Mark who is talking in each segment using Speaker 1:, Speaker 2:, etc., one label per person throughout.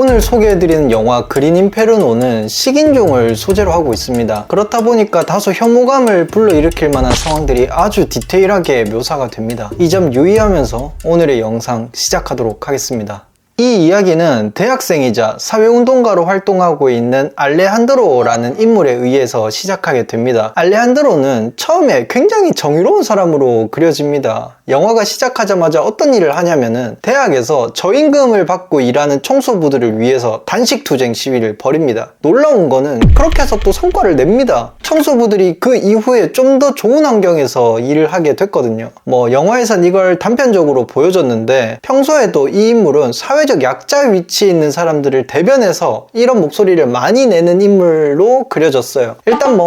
Speaker 1: 오늘 소개해드리는 영화 그린 인페르노는 식인종을 소재로 하고 있습니다. 그렇다 보니까 다소 혐오감을 불러일으킬 만한 상황들이 아주 디테일하게 묘사가 됩니다. 이 점 유의하면서 오늘의 영상 시작하도록 하겠습니다. 이 이야기는 대학생이자 사회운동가로 활동하고 있는 알레한드로라는 인물에 의해서 시작하게 됩니다. 알레한드로는 처음에 굉장히 정의로운 사람으로 그려집니다. 영화가 시작하자마자 어떤 일을 하냐면은 대학에서 저임금을 받고 일하는 청소부들을 위해서 단식투쟁 시위를 벌입니다. 놀라운 거는 그렇게 해서 또 성과를 냅니다. 청소부들이 그 이후에 좀 더 좋은 환경에서 일을 하게 됐거든요. 영화에선 이걸 단편적으로 보여줬는데 평소에도 이 인물은 사회적 약자 위치에 있는 사람들을 대변해서 이런 목소리를 많이 내는 인물로 그려졌어요. 일단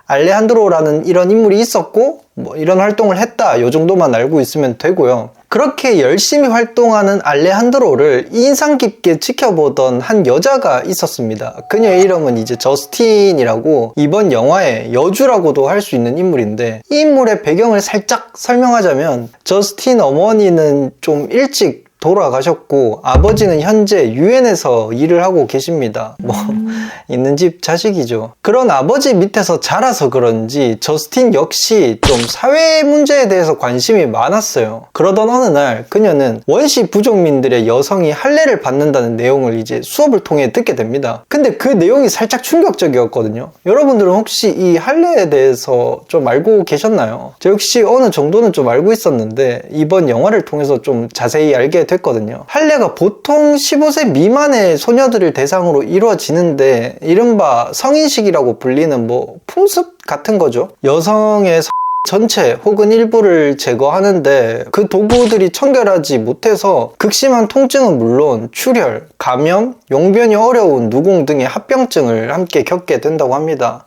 Speaker 1: 알레한드로라는 이런 인물이 있었고 이런 활동을 했다, 요 정도만 알고 있으면 되고요. 그렇게 열심히 활동하는 알레한드로를 인상 깊게 지켜보던 한 여자가 있었습니다. 그녀의 이름은 이제 저스틴이라고 이번 영화의 여주라고도 할 수 있는 인물인데, 이 인물의 배경을 살짝 설명하자면 저스틴 어머니는 좀 일찍 돌아가셨고 아버지는 현재 유엔에서 일을 하고 계십니다. 있는 집 자식이죠. 그런 아버지 밑에서 자라서 그런지 저스틴 역시 좀 사회 문제에 대해서 관심이 많았어요. 그러던 어느 날 그녀는 원시 부족민들의 여성이 할례를 받는다는 내용을 이제 수업을 통해 듣게 됩니다. 근데 그 내용이 살짝 충격적이었거든요. 여러분들은 혹시 이 할례에 대해서 좀 알고 계셨나요? 저 역시 어느 정도는 좀 알고 있었는데 이번 영화를 통해서 좀 자세히 알게 됐거든요. 할례가 보통 15세 미만의 소녀들을 대상으로 이루어지는데 이른바 성인식이라고 불리는 풍습 같은 거죠. 여성의 전체 혹은 일부를 제거하는데 그 도구들이 청결하지 못해서 극심한 통증은 물론 출혈, 감염, 용변이 어려운 누궁 등의 합병증을 함께 겪게 된다고 합니다.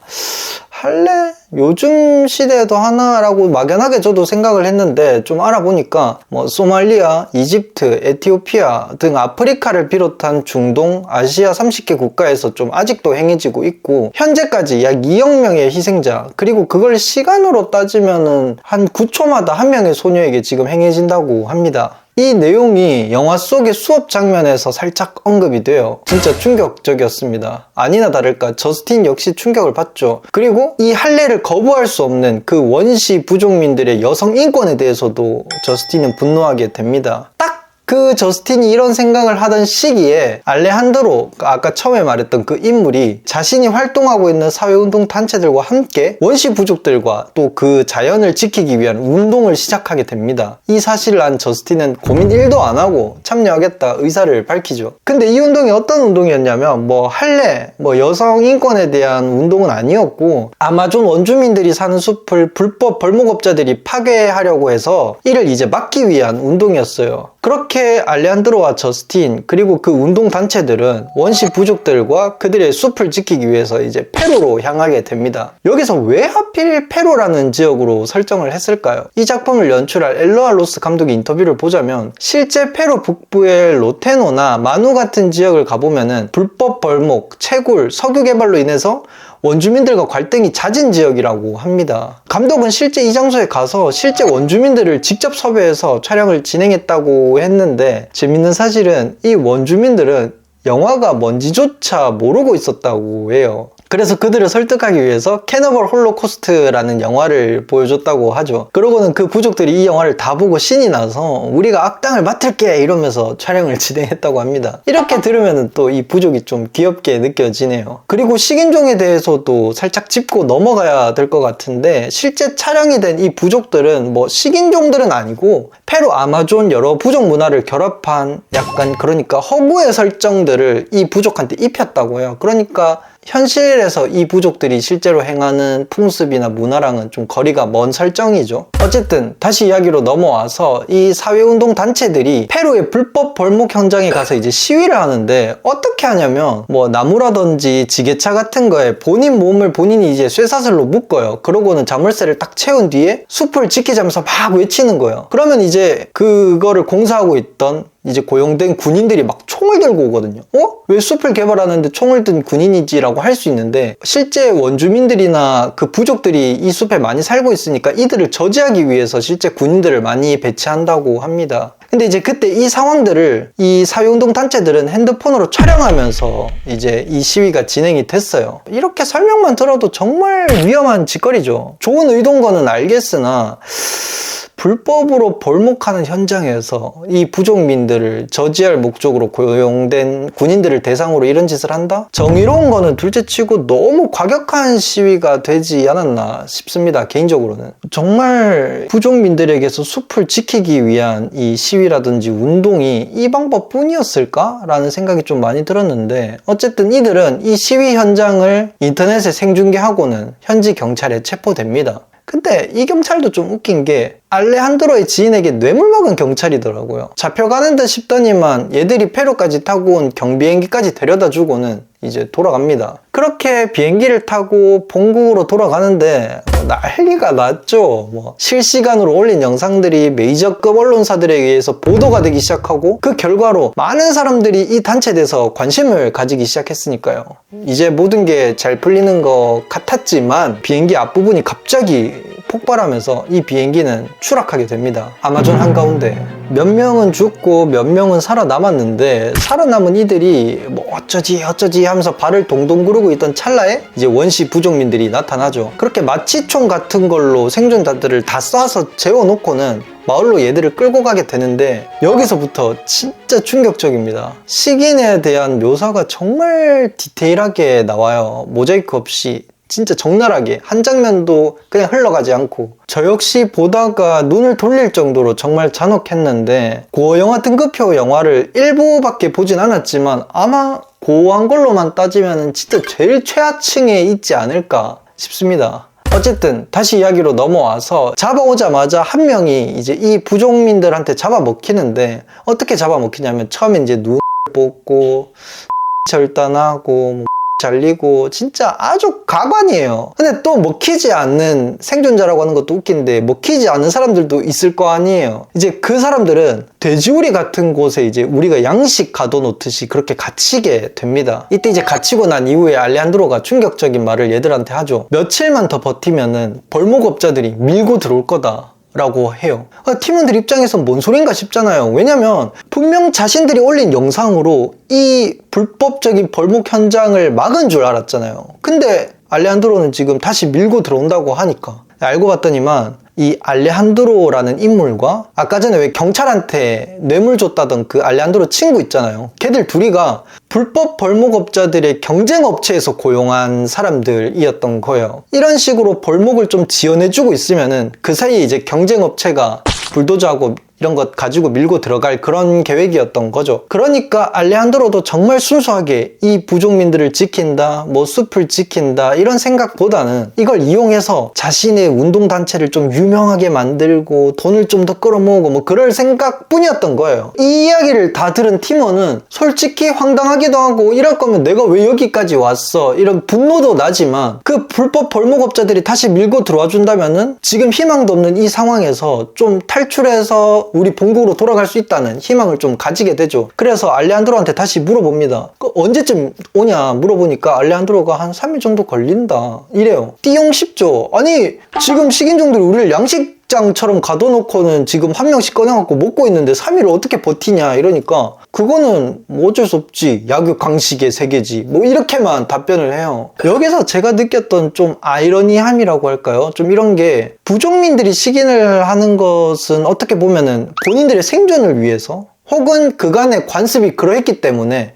Speaker 1: 할례? 요즘 시대에도 하나라고 막연하게 저도 생각을 했는데 좀 알아보니까 소말리아, 이집트, 에티오피아 등 아프리카를 비롯한 중동, 아시아 30개 국가에서 좀 아직도 행해지고 있고 현재까지 약 2억 명의 희생자, 그리고 그걸 시간으로 따지면은 한 9초마다 한 명의 소녀에게 지금 행해진다고 합니다. 이 내용이 영화 속의 수업 장면에서 살짝 언급이 돼요. 진짜 충격적이었습니다. 아니나 다를까 저스틴 역시 충격을 받죠. 그리고 이 할례를 거부할 수 없는 그 원시 부족민들의 여성 인권에 대해서도 저스틴은 분노하게 됩니다. 딱 그 저스틴이 이런 생각을 하던 시기에 알레한드로, 아까 처음에 말했던 그 인물이 자신이 활동하고 있는 사회운동 단체들과 함께 원시 부족들과 또 그 자연을 지키기 위한 운동을 시작하게 됩니다. 이 사실을 안 저스틴은 고민 1도 안 하고 참여하겠다 의사를 밝히죠. 근데 이 운동이 어떤 운동이었냐면 할례, 여성 인권에 대한 운동은 아니었고 아마존 원주민들이 사는 숲을 불법 벌목업자들이 파괴하려고 해서 이를 이제 막기 위한 운동이었어요. 그렇게 알레한드로와 저스틴 그리고 그 운동 단체들은 원시 부족들과 그들의 숲을 지키기 위해서 이제 페루로 향하게 됩니다. 여기서 왜 하필 페루라는 지역으로 설정을 했을까요? 이 작품을 연출할 엘로아 로스 감독의 인터뷰를 보자면 실제 페루 북부의 로테노나 마누 같은 지역을 가보면은 불법 벌목, 채굴, 석유 개발로 인해서 원주민들과 갈등이 잦은 지역이라고 합니다. 감독은 실제 이 장소에 가서 실제 원주민들을 직접 섭외해서 촬영을 진행했다고 했는데 재밌는 사실은 이 원주민들은 영화가 뭔지조차 모르고 있었다고 해요. 그래서 그들을 설득하기 위해서 캐너벌 홀로코스트라는 영화를 보여줬다고 하죠. 그러고는 그 부족들이 이 영화를 다 보고 신이 나서 우리가 악당을 맡을게 이러면서 촬영을 진행했다고 합니다. 이렇게 들으면 또 이 부족이 좀 귀엽게 느껴지네요. 그리고 식인종에 대해서도 살짝 짚고 넘어가야 될 것 같은데 실제 촬영이 된 이 부족들은 식인종들은 아니고 페루 아마존 여러 부족 문화를 결합한 약간 그러니까 허구의 설정들을 이 부족한테 입혔다고 해요. 그러니까 현실에서 이 부족들이 실제로 행하는 풍습이나 문화랑은 좀 거리가 먼 설정이죠. 어쨌든 다시 이야기로 넘어와서 이 사회운동 단체들이 페루의 불법 벌목 현장에 가서 이제 시위를 하는데 어떻게 하냐면 나무라든지 지게차 같은 거에 본인 몸을 본인이 이제 쇠사슬로 묶어요. 그러고는 자물쇠를 딱 채운 뒤에 숲을 지키자면서 막 외치는 거예요. 그러면 이제 그거를 공사하고 있던 이제 고용된 군인들이 막 총을 들고 오거든요. 왜 숲을 개발하는데 총을 든 군인이지라고 할 수 있는데, 실제 원주민들이나 그 부족들이 이 숲에 많이 살고 있으니까 이들을 저지하기 위해서 실제 군인들을 많이 배치한다고 합니다. 근데 이제 그때 이 상황들을 이 사회운동 단체들은 핸드폰으로 촬영하면서 이제 이 시위가 진행이 됐어요. 이렇게 설명만 들어도 정말 위험한 짓거리죠. 좋은 의도인 거는 알겠으나 불법으로 벌목하는 현장에서 이 부족민들을 저지할 목적으로 고용된 군인들을 대상으로 이런 짓을 한다? 정의로운 거는 둘째치고 너무 과격한 시위가 되지 않았나 싶습니다. 개인적으로는. 정말 부족민들에게서 숲을 지키기 위한 이 시위라든지 운동이 이 방법뿐이었을까? 라는 생각이 좀 많이 들었는데, 어쨌든 이들은 이 시위 현장을 인터넷에 생중계하고는 현지 경찰에 체포됩니다. 근데 이 경찰도 좀 웃긴 게 알레한드로의 지인에게 뇌물 먹은 경찰이더라고요. 잡혀가는 듯 싶더니만 얘들이 페루까지 타고 온 경비행기까지 데려다 주고는 이제 돌아갑니다. 그렇게 비행기를 타고 본국으로 돌아가는데 난리가 났죠. 실시간으로 올린 영상들이 메이저급 언론사들에 의해서 보도가 되기 시작하고, 그 결과로 많은 사람들이 이 단체에 대해서 관심을 가지기 시작했으니까요. 이제 모든 게 잘 풀리는 것 같았지만 비행기 앞부분이 갑자기 폭발하면서 이 비행기는 추락하게 됩니다. 아마존 한가운데. 몇 명은 죽고 몇 명은 살아남았는데, 살아남은 이들이 어쩌지 하면서 발을 동동 구르고 있던 찰나에 이제 원시 부족민들이 나타나죠. 그렇게 마취총 같은 걸로 생존자들을 다 쏴서 재워놓고는 마을로 얘들을 끌고 가게 되는데, 여기서부터 진짜 충격적입니다. 식인에 대한 묘사가 정말 디테일하게 나와요. 모자이크 없이 진짜 적나라하게 한 장면도 그냥 흘러가지 않고. 저 역시 보다가 눈을 돌릴 정도로 정말 잔혹했는데, 고영화 등급표 영화를 일부밖에 보진 않았지만 아마 고한 걸로만 따지면 진짜 제일 최하층에 있지 않을까 싶습니다. 어쨌든 다시 이야기로 넘어와서, 잡아오자마자 한 명이 이제 이 부족민들한테 잡아먹히는데, 어떻게 잡아먹히냐면 처음에 이제 눈을 뽑고 절단하고 잘리고 진짜 아주 가관이에요. 근데 또 먹히지 않는 생존자라고 하는 것도 웃긴데, 먹히지 않는 사람들도 있을 거 아니에요. 이제 그 사람들은 돼지우리 같은 곳에 이제 우리가 양식 가둬놓듯이 그렇게 갇히게 됩니다. 이때 이제 갇히고 난 이후에 알레한드로가 충격적인 말을 얘들한테 하죠. 며칠만 더 버티면은 벌목업자들이 밀고 들어올 거다 라고 해요. 팀원들 입장에선 뭔 소린가 싶잖아요. 왜냐면 분명 자신들이 올린 영상으로 이 불법적인 벌목 현장을 막은 줄 알았잖아요. 근데 알레한드로는 지금 다시 밀고 들어온다고 하니까. 알고 봤더니만 이 알레한드로라는 인물과 아까 전에 왜 경찰한테 뇌물 줬다던 그 알레한드로 친구 있잖아요. 걔들 둘이가 불법 벌목업자들의 경쟁업체에서 고용한 사람들이었던 거예요. 이런 식으로 벌목을 좀 지원해주고 있으면은 그 사이에 이제 경쟁업체가 불도저하고 이런 것 가지고 밀고 들어갈 그런 계획이었던 거죠. 그러니까 알레한드로도 정말 순수하게 이 부족민들을 지킨다, 숲을 지킨다 이런 생각보다는 이걸 이용해서 자신의 운동단체를 좀 유명하게 만들고 돈을 좀 더 끌어모으고 그럴 생각뿐이었던 거예요. 이 이야기를 다 들은 팀원은 솔직히 황당하기도 하고, 이럴 거면 내가 왜 여기까지 왔어 이런 분노도 나지만, 그 불법 벌목업자들이 다시 밀고 들어와 준다면은 지금 희망도 없는 이 상황에서 좀 탈출해서 우리 본국으로 돌아갈 수 있다는 희망을 좀 가지게 되죠. 그래서 알레한드로한테 다시 물어봅니다. 언제쯤 오냐 물어보니까 알레한드로가 한 3일 정도 걸린다 이래요. 띠용 쉽죠. 아니 지금 식인종들이 우리를 양식장처럼 가둬놓고는 지금 한 명씩 꺼내갖고 먹고 있는데 3일을 어떻게 버티냐 이러니까, 그거는 어쩔 수 없지, 약육 강식의 세계지, 이렇게만 답변을 해요. 여기서 제가 느꼈던 좀 아이러니함이라고 할까요? 좀 이런 게, 부족민들이 식인을 하는 것은 어떻게 보면은 본인들의 생존을 위해서, 혹은 그간의 관습이 그러했기 때문에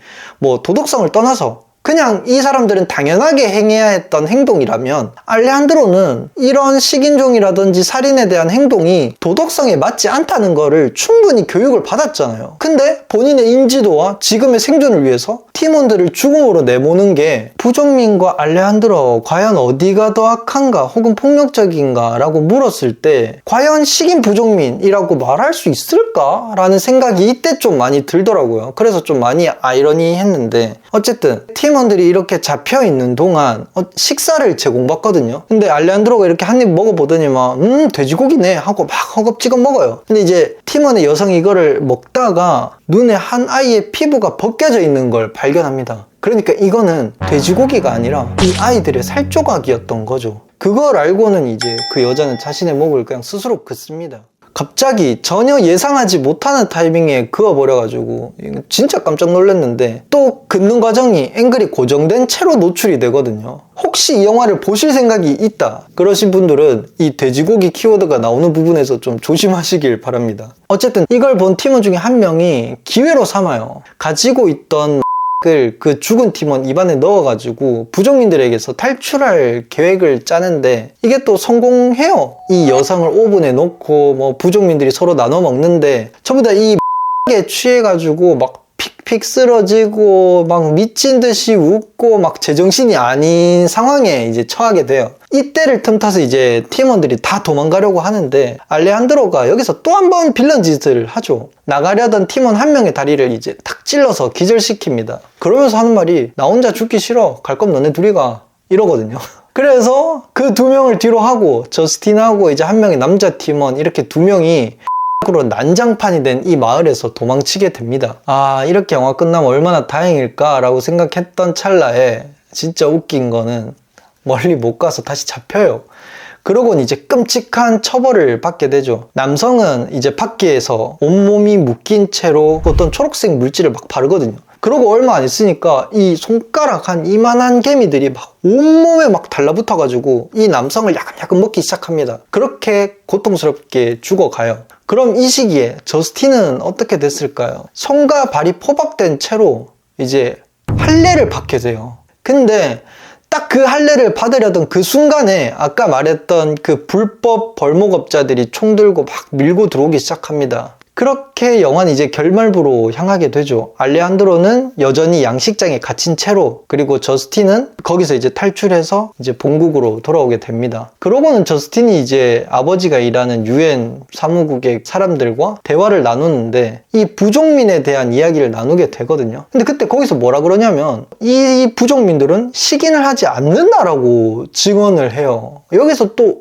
Speaker 1: 도덕성을 떠나서 그냥 이 사람들은 당연하게 행해야 했던 행동이라면, 알레한드로는 이런 식인종이라든지 살인에 대한 행동이 도덕성에 맞지 않다는 거를 충분히 교육을 받았잖아요. 근데 본인의 인지도와 지금의 생존을 위해서 팀원들을 죽음으로 내모는 게, 부족민과 알레한드로 과연 어디가 더 악한가 혹은 폭력적인가 라고 물었을 때 과연 식인 부족민이라고 말할 수 있을까? 라는 생각이 이때 좀 많이 들더라고요. 그래서 좀 많이 아이러니했는데, 어쨌든 팀 팀원들이 이렇게 잡혀 있는 동안 식사를 제공받거든요. 근데 알레한드로가 이렇게 한 입 먹어보더니만 돼지고기네 하고 막 허겁지겁 먹어요. 근데 이제 팀원의 여성이 이거를 먹다가 눈에 한 아이의 피부가 벗겨져 있는 걸 발견합니다. 그러니까 이거는 돼지고기가 아니라 이 아이들의 살조각이었던 거죠. 그걸 알고는 이제 그 여자는 자신의 목을 그냥 스스로 긋습니다. 갑자기 전혀 예상하지 못하는 타이밍에 그어버려가지고 진짜 깜짝 놀랐는데, 또 긋는 과정이 앵글이 고정된 채로 노출이 되거든요. 혹시 이 영화를 보실 생각이 있다 그러신 분들은 이 돼지고기 키워드가 나오는 부분에서 좀 조심하시길 바랍니다. 어쨌든 이걸 본 팀원 중에 한 명이 기회로 삼아요. 가지고 있던 그 죽은 팀원 입안에 넣어가지고 부족민들에게서 탈출할 계획을 짜는데 이게 또 성공해요. 이 여성을 오븐에 넣고 뭐 부족민들이 서로 나눠 먹는데 전부 다 이 에 취해가지고 막 픽픽 쓰러지고 막 미친 듯이 웃고 막 제정신이 아닌 상황에 이제 처하게 돼요. 이때를 틈타서 이제 팀원들이 다 도망가려고 하는데 알레한드로가 여기서 또 한 번 빌런 짓을 하죠. 나가려던 팀원 한 명의 다리를 이제 탁 찔러서 기절시킵니다. 그러면서 하는 말이 나 혼자 죽기 싫어. 갈 거면 너네 둘이 가. 이러거든요. 그래서 그 두 명을 뒤로 하고 저스틴하고 이제 한 명의 남자 팀원 이렇게 두 명이 으로 난장판이 된 이 마을에서 도망치게 됩니다. 아, 이렇게 영화 끝나면 얼마나 다행일까 라고 생각했던 찰나에 진짜 웃긴 거는 멀리 못 가서 다시 잡혀요. 그러고는 이제 끔찍한 처벌을 받게 되죠. 남성은 이제 밖에서 온몸이 묶인 채로 어떤 초록색 물질을 막 바르거든요. 그러고 얼마 안 있으니까 이 손가락 한 이만한 개미들이 막 온몸에 막 달라붙어가지고 이 남성을 야금야금 먹기 시작합니다. 그렇게 고통스럽게 죽어가요. 그럼 이 시기에 저스틴은 어떻게 됐을까요? 손과 발이 포박된 채로 이제 할례를 받게 돼요. 근데 딱 그 할례를 받으려던 그 순간에 아까 말했던 그 불법 벌목업자들이 총 들고 막 밀고 들어오기 시작합니다. 그렇게 영화는 이제 결말부로 향하게 되죠. 알레한드로는 여전히 양식장에 갇힌 채로, 그리고 저스틴은 거기서 이제 탈출해서 이제 본국으로 돌아오게 됩니다. 그러고는 저스틴이 이제 아버지가 일하는 유엔 사무국의 사람들과 대화를 나누는데 이 부족민에 대한 이야기를 나누게 되거든요. 근데 그때 거기서 뭐라 그러냐면 이 부족민들은 식인을 하지 않는다라고 증언을 해요. 여기서 또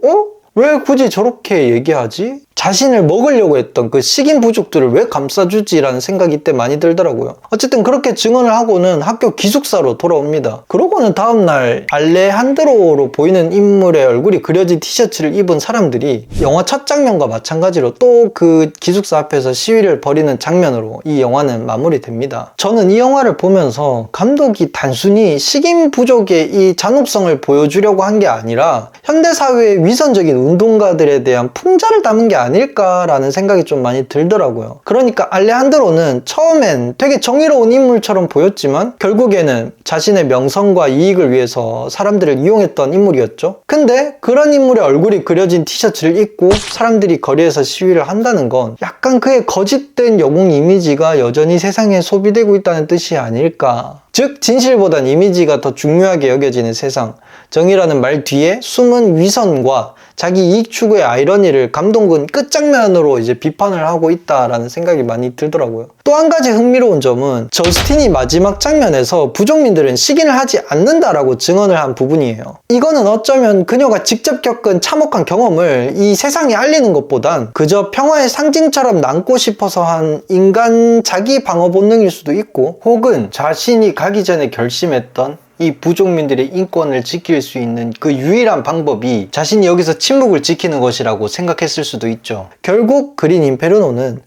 Speaker 1: 왜 굳이 저렇게 얘기하지? 자신을 먹으려고 했던 그 식인 부족들을 왜 감싸주지? 라는 생각이 이때 많이 들더라고요. 어쨌든 그렇게 증언을 하고는 학교 기숙사로 돌아옵니다. 그러고는 다음날 알레한드로로 보이는 인물의 얼굴이 그려진 티셔츠를 입은 사람들이 영화 첫 장면과 마찬가지로 또 그 기숙사 앞에서 시위를 벌이는 장면으로 이 영화는 마무리됩니다. 저는 이 영화를 보면서 감독이 단순히 식인 부족의 이 잔혹성을 보여주려고 한 게 아니라 현대사회의 위선적인 운동가들에 대한 풍자를 담은 게 아닐까라는 생각이 좀 많이 들더라고요. 그러니까 알레한드로는 처음엔 되게 정의로운 인물처럼 보였지만 결국에는 자신의 명성과 이익을 위해서 사람들을 이용했던 인물이었죠. 근데 그런 인물의 얼굴이 그려진 티셔츠를 입고 사람들이 거리에서 시위를 한다는 건 약간 그의 거짓된 영웅 이미지가 여전히 세상에 소비되고 있다는 뜻이 아닐까. 즉 진실보단 이미지가 더 중요하게 여겨지는 세상, 정의라는 말 뒤에 숨은 위선과 자기 이익 추구의 아이러니를 감독은 끝장면으로 이제 비판을 하고 있다라는 생각이 많이 들더라고요. 또 한 가지 흥미로운 점은 저스틴이 마지막 장면에서 부족민들은 식인을 하지 않는다라고 증언을 한 부분이에요. 이거는 어쩌면 그녀가 직접 겪은 참혹한 경험을 이 세상에 알리는 것보단 그저 평화의 상징처럼 남고 싶어서 한 인간 자기 방어 본능일 수도 있고, 혹은 자신이 가기 전에 결심했던 이 부족민들의 인권을 지킬 수 있는 그 유일한 방법이 자신이 여기서 침묵을 지키는 것이라고 생각했을 수도 있죠. 결국 그린 인페르노는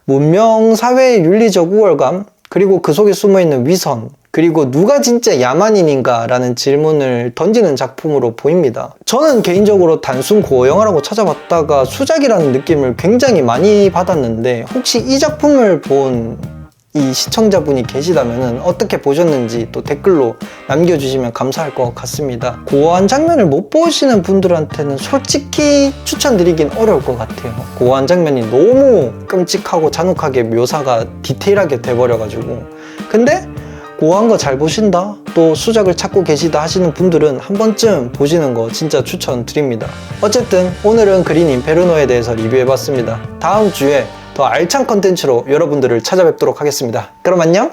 Speaker 1: 문명 사회의 윤리적 우월감, 그리고 그 속에 숨어있는 위선, 그리고 누가 진짜 야만인인가 라는 질문을 던지는 작품으로 보입니다. 저는 개인적으로 단순 고어 영화라고 찾아봤다가 수작이라는 느낌을 굉장히 많이 받았는데, 혹시 이 작품을 본 이 시청자분이 계시다면 어떻게 보셨는지 또 댓글로 남겨주시면 감사할 것 같습니다. 고어한 장면을 못 보시는 분들한테는 솔직히 추천드리긴 어려울 것 같아요. 고어한 장면이 너무 끔찍하고 잔혹하게 묘사가 디테일하게 돼버려가지고. 근데 고어한 거 잘 보신다, 또 수작을 찾고 계시다 하시는 분들은 한 번쯤 보시는 거 진짜 추천드립니다. 어쨌든 오늘은 그린 인페르노에 대해서 리뷰해봤습니다. 다음 주에 더 알찬 컨텐츠로 여러분들을 찾아뵙도록 하겠습니다. 그럼 안녕!